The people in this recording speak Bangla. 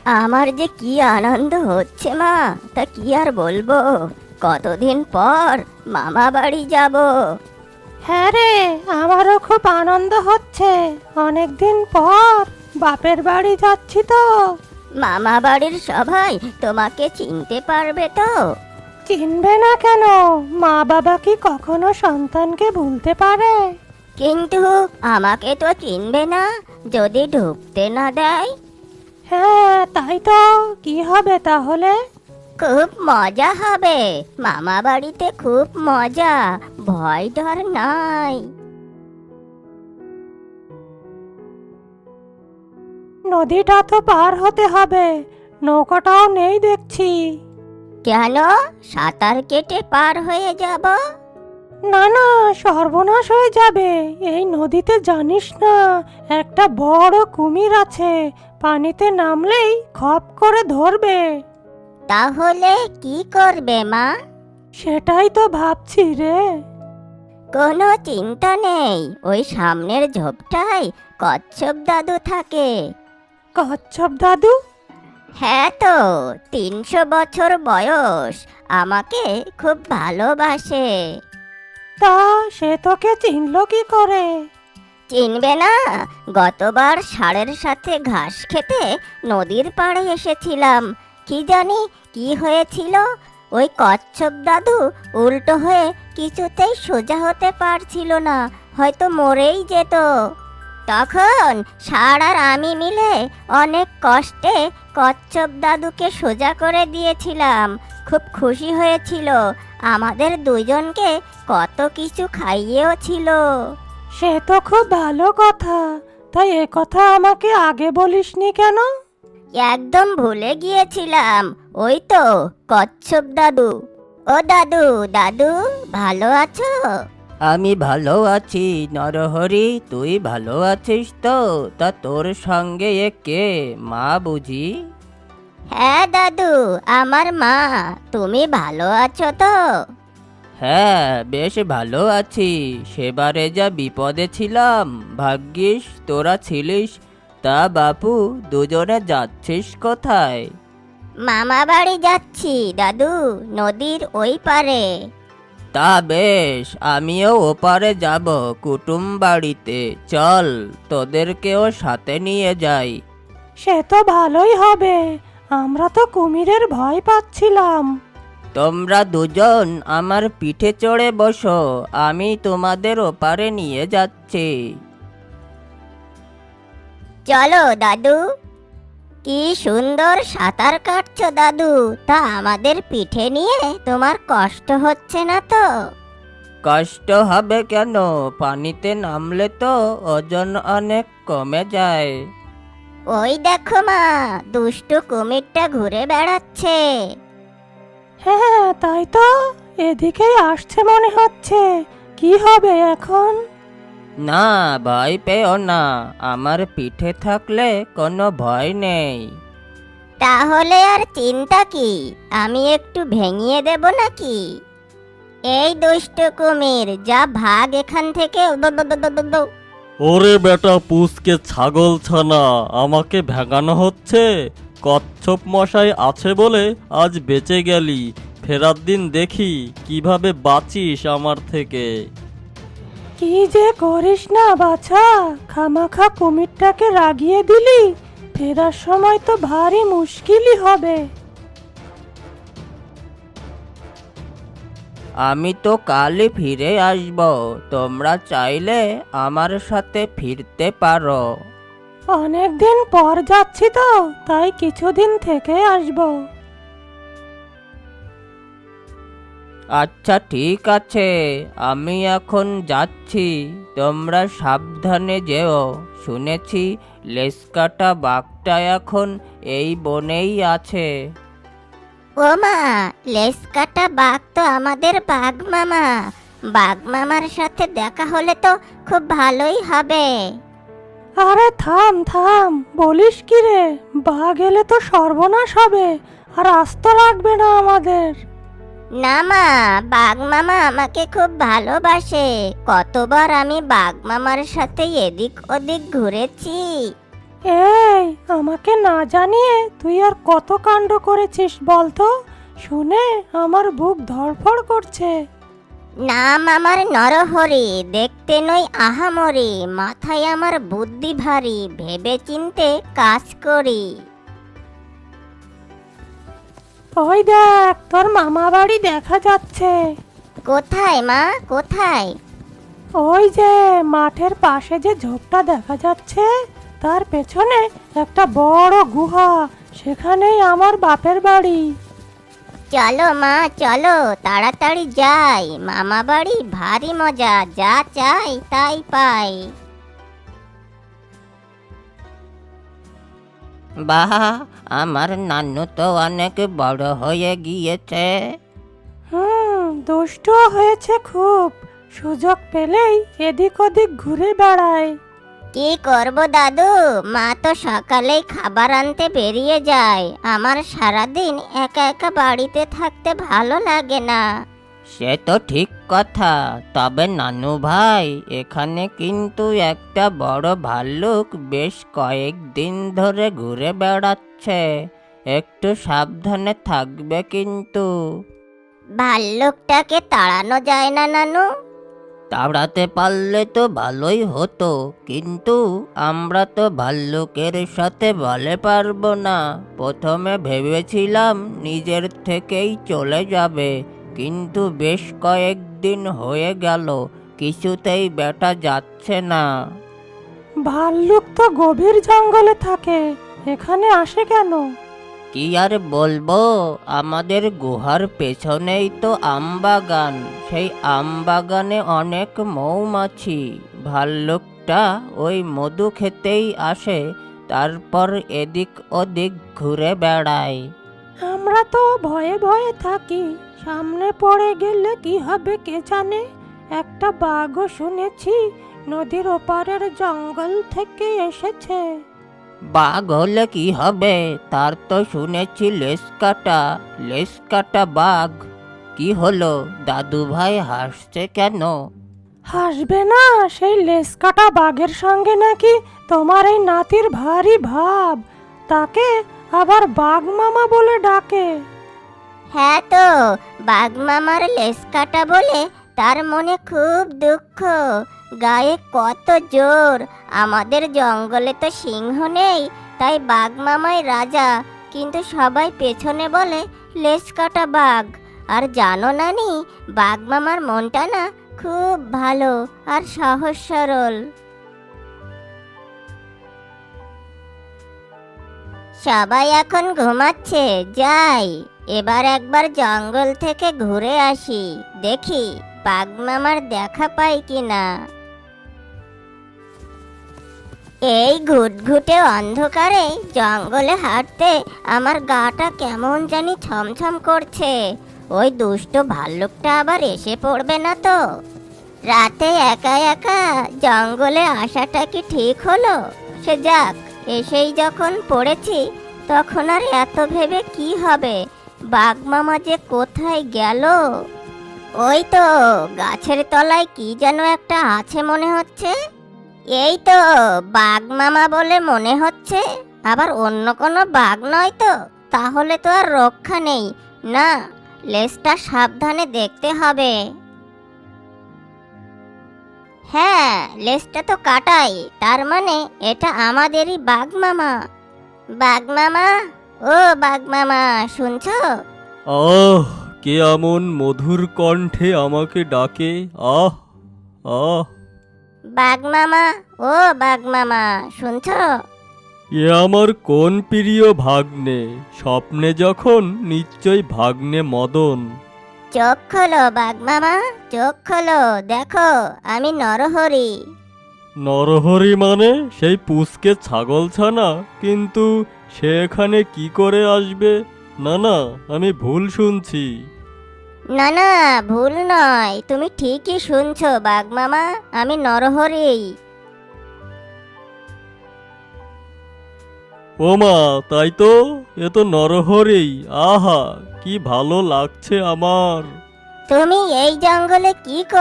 আমার যে কি আনন্দ হচ্ছে মা, তা কি আর বলবো। কতদিন পর মামা বাড়ি যাব। হ্যাঁ রে, আমারও খুব আনন্দ হচ্ছে। অনেকদিন পর বাপের বাড়ি যাচ্ছি তো। মামা বাড়ির সবাই তোমাকে চিনতে পারবে তো? চিনবে না কেন? মা বাবা কি কখনো সন্তানকে ভুলতে পারে? কিন্তু আমাকে তো চিনবে না যদি ঢুকতে না দেয়। হ্যাঁ, তাই তো। কি হবে তাহলে? খুব মজা হবে, মামা বাড়িতে খুব মজা, ভয় ডর নাই। নদীটা তো পার হতে হবে। নৌকাটাও নেই দেখছি। কেন, সাঁতার কেটে পার হয়ে যাব? না না, সর্বনাশ হয়ে যাবে। এই নদীতে জানিস না, একটা বড় কুমির আছে। পানিতে নামলেই খপ করে ধরবে। তাহলে কি করবে মা? সেটাই তো ভাবছি রে। কোনো চিন্তা নেই, ওই সামনের ঝোপটায় কচ্ছপ দাদু থাকে। কচ্ছপ দাদু? হ্যাঁ তো, 300 বছর বয়স, আমাকে খুব ভালোবাসে। তা সে তোকে চিনলো কি করে? চিনবে না? গতবার ষাঁড়ের সাথে ঘাস খেতে নদীর পাড়ে এসেছিলাম। কি জানি কি হয়েছিল, ওই কচ্ছপ দাদু উল্টো হয়ে কিছুতেই সোজা হতে পারছিল না, হয়তো মরেই যেত। তখন ষাঁড় আর আমি মিলে অনেক কষ্টে কচ্ছপ দাদুকে সোজা করে দিয়েছিলাম। খুব খুশি হয়েছিল, আমাদের দুজনকে কত কিছু খাইয়েও ছিল। সে তো খুব ভালো কথা। তাই এ কথা আমাকে আগে বলিসনি কেন? একদম ভুলে গিয়েছিলাম। ওই তো কচ্ছপ দাদু। ও দাদু, দাদু ভালো আছো? আমি ভালো আছি নরহরি, তুই ভালো আছিস তো? তা তোর সঙ্গে এ কে, মা বুঝি? হ্যাঁ দাদু, আমার মা। তুমি ভালো আছো তো? হ্যাঁ, বেশ ভালো আছি। সেবারে যা বিপদে ছিলাম, ভাগ্যিস তোরা ছিলিস। তা বাপু, দুজনে যাচ্ছিস কোথায়? মামা বাড়ি যাচ্ছি দাদু, নদীর ওই পারে। তা বেশ, আমিও ওপারে যাব কুটুম বাড়িতে। চল, তোদেরকেও সাথে নিয়ে যাই। সে তো ভালোই হবে। আমরা তো কুমিরের ভয় পাচ্ছিলাম। তোমরা দুজন আমার পিঠে চড়ে বসো, আমি তোমাদের ওপারে নিয়ে যাচ্ছি। চলো দাদু। কি সুন্দর সাঁতার কাটছো দাদু, তা আমাদের পিঠে নিয়ে তোমার কষ্ট হচ্ছে না তো? কষ্ট হবে কেন? পানিতে নামলে তো ওজন অনেক কমে যায়। ওই দেখো মা, দুষ্টু কুমিরটা ঘুরে বেড়াচ্ছে। হ্যাঁ তাই তো, এদিকেই আসছে মনে হচ্ছে। কি হবে এখন? না, ভয় পেও না, আমার পিঠে থাকলে কোনো ভয় নেই। তাহলে আর চিন্তা কি, আমি একটু ভেঙিয়ে দেব নাকি? এই দুষ্টু কুমির, যা ভাগ এখান থেকে। ওরে বেটা পুষকে ছাগল ছানা, আমাকে ভেঙানো হচ্ছে? কচ্ছপ মশাই আছে বলে আজ বেঁচে গেলি। ফেরার দিন দেখি কিভাবে বাঁচিস আমার থেকে। কি যে করিস না বাছা, খামাখা কুমিরটাকে রাগিয়ে দিলি। ফেরার সময় তো ভারী মুশকিলই হবে। আমি তো কালই ফিরে আসব, তোমরা চাইলে আমার সাথে ফিরতে পারো। অনেকদিন পর যাচ্ছি তো, তাই কিছুদিন থেকে আসবো। আচ্ছা ঠিক আছে, আমি এখন যাচ্ছি। তোমরা সাবধানে যেও। শুনেছি লেসকাটা বাঘটা এখন এই বনেই আছে। ও মা, লেজ কাটা বাঘ তো আমাদের বাঘ মামা। বাঘ মামার সাথে দেখা হলে তো খুব ভালোই হবে। আরে থাম থাম, বলিস কি রে? বাঘ এলে তো সর্বনাশ হবে, আর আস্ত রাখবে না আমাদের। না মা, বাঘ মামা আমাকে খুব ভালোবাসে। কতবার আমি বাঘ মামার সাথে এদিক ওদিক ঘুরেছি। এই, আমাকে না জানিয়ে তুই আর কত কাণ্ড করেছিস বলতো? শুনে আমার বুক ধড়ফড় করছে। নাম আমার নরহরি, দেখতে নই আহামরি, মাথায় আমার বুদ্ধি ভারী, ভেবে চিনতে কাজ করি। ওই দেখ, তোর মামা বাড়ি দেখা যাচ্ছে। কোথায় মা, কোথায়? ওই যে মাঠের পাশে যে ঝোপটা দেখা যাচ্ছে, তার পেছনে একটা বড় গুহা, সেখানেই আমার বাপের বাড়ি। চলো মা চলো, তাড়াতাড়ি যাই, মামা বাড়ি ভারী মজা, যা চাই তাই পাই। বাহ, আমার নানু তো অনেক বড় হয়ে গিয়েছে। দুষ্টও হয়েছে খুব, সুযোগ পেলেই এদিক ওদিক ঘুরে বেড়ায়। কি করব দাদু, মা তো সকালেই খাবার আনতে বেরিয়ে যায়, আমার সারাদিন একা একা বাড়িতে থাকতে ভালো লাগে না। সে তো ঠিক কথা, তবে নানু ভাই, এখানে কিন্তু একটা বড় ভাল্লুক বেশ কয়েকদিন ধরে ঘুরে বেড়াচ্ছে, একটু সাবধানে থাকবে কিন্তু। ভাল্লুকটাকে তাড়ানো যায় না নানু? তাড়াতে পারলে তো ভালোই হতো, কিন্তু আমরা তো ভাল্লুকের সাথে বলে পারবো না। প্রথমে ভেবেছিলাম নিজের থেকেই চলে যাবে, কিন্তু বেশ কয়েকদিন হয়ে গেল, কিছুতেই বেটা যাচ্ছে না। ভাল্লুক তো গভীর জঙ্গলে থাকে, এখানে আসে কেন? কি আর বলবো, আমাদের গুহার পেছনেই তো আমবাগান, সেই আমবাগানে অনেক মৌমাছি, ভাল্লুকটা ওই মধু খেতেই আসে, তারপর এদিক ওদিক ঘুরে বেড়ায়। আমরা তো ভয়ে ভয়ে থাকি, সামনে পড়ে গেলে কি হবে কে জানে। একটা বাঘও শুনেছি নদীর ওপারের জঙ্গল থেকে এসেছে। বাঘ হলে কি হবে, তার তো শুনেছি লেজ কাটা বাঘ। কি হলো, দাদু ভাই হাসছে কেন? হাসবে না, সেই লেজ কাটা বাঘের সঙ্গে নাকি তোমার এই নাতির ভারী ভাব, তাকে আবার বাঘ মামা বলে ডাকে। হ্যাঁ তো, বাঘ মামার লেজ কাটা বলে তার মনে খুব দুঃখ, গায়ে কত জোর। আমাদের জঙ্গলে তো সিংহ নেই, তাই বাঘ মামাই রাজা, কিন্তু সবাই পেছনে বলে লেজ কাটা বাঘ। আর জানো নানি, বাঘ মামার মনটা না খুব ভালো আর সহজ সরল। সবাই এখন ঘুমাচ্ছে, যাই এবার একবার জঙ্গল থেকে ঘুরে আসি, দেখি বাঘ মামার দেখা পাই কিনা। এই ঘুটঘুটে অন্ধকারে জঙ্গলে হাঁটতে আমার গাটা কেমন জানি ছমছম করছে। ওই দুষ্ট ভাল্লুকটা আবার এসে পড়বে না তো? রাতে একা একা জঙ্গলে আসাটা কি ঠিক হলো? সে যাক, এসেই যখন পড়েছি তখন আর এত ভেবে কি হবে, বাঘ মামা যে কোথায় গেল। ওই তো গাছের তলায় কি যেন একটা আছে মনে হচ্ছে। এই তো বাঘ মামা বলে মনে হচ্ছে, আবার অন্য কোনো বাঘ নয় তো? তাহলে তো আর রক্ষা নেই, না লেজটা সাবধানে দেখতে হবে। হ্যাঁ, লেজটা তো কাটাই, তার মানে এটা আমাদেরই বাঘ মামা। বাঘ মামা, ও বাঘ মামা, শুনছো? আহ, কে এমন মধুর কণ্ঠে আমাকে ডাকে? আহ আহ, বাঘ মামা, ও বাঘ মামা, শুনছো? এ আমার কোন প্রিয় ভাগ্নে, স্বপ্নে যখন নিশ্চয় ভাগ্নে মদন। চোখ খোলো বাঘ মামা, চোখ খোলো, দেখো আমি নরহরি। নরহরি মানে সেই পুচকে ছাগল ছানা, কিন্তু সে এখানে কি করে আসবে? না না, আমি ভুল শুনছি। না না, ভুল নয়, তুমি ঠিকই শুনছো বাঘ মামা, আমি নরহরি। ও মা, তাই তো, এ তো নরহরি। আহা, কি ভালো লাগছে আমার। তুমি এই জঙ্গলে কি